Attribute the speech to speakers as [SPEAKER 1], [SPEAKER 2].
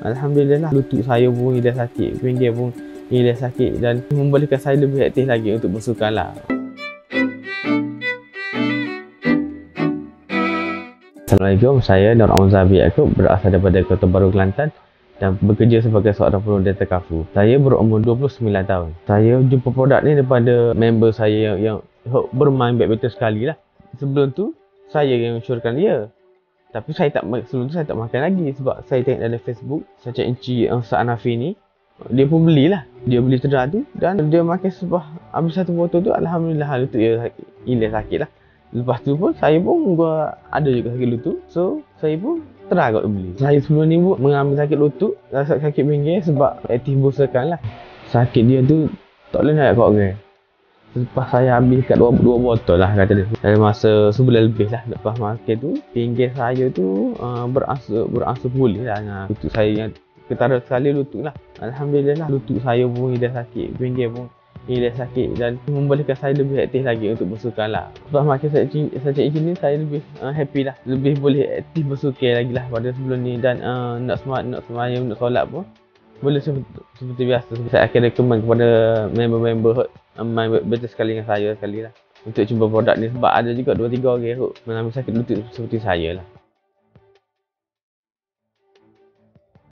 [SPEAKER 1] Alhamdulillah lutut saya pun hilang sakit, pinggir pun hilang sakit dan membolehkan saya lebih aktif lagi untuk bersukan lah. Assalamualaikum, saya Nur Auzabi Yaakob, berasal daripada Kota Baru, Kelantan dan bekerja sebagai seorang pengguna data Carrefour. Saya berumur 29 tahun. Saya jumpa produk ni daripada member saya yang bermain badminton sekali lah. Sebelum tu, saya yang syorkan dia. Tapi sebelum tu saya tak makan lagi sebab saya tengok dalam Facebook, saya cakap Encik Ustaz Hanafi ni, dia pun belilah. Dia beli sedar tu dan dia makan habis satu botol tu, Alhamdulillah lutut dia hilang sakit lah. Lepas tu pun saya pun ada juga sakit lutut. So saya pun try kot beli. Saya sebelum ni pun mengalami sakit lutut, rasa sakit pinggir sebab aktif bersukan lah. Sakit dia tu tak boleh nak kat orang. Lepas saya habis kat dua botol lah kata dia. Saya masa sebulan lebih lah lepas makan tu, pinggir saya tu beransur pulih lah. Lutut saya yang ketara sekali lutut lah. Alhamdulillah lutut saya pun hilang sakit, pinggir pun hilang sakit dan membolehkan saya lebih aktif lagi untuk bersukan lah. Lepas makan sajak ni saya lebih happy lah, lebih boleh aktif bersukan lagi lah pada sebelum ni dan nak semayang, nak solat pun boleh seperti biasa. Saya akan recommend kepada member-member main badminton sekali dengan saya sekali lah untuk cuba produk ni sebab ada juga 2-3 orang yang mengalami sakit lutut seperti saya lah.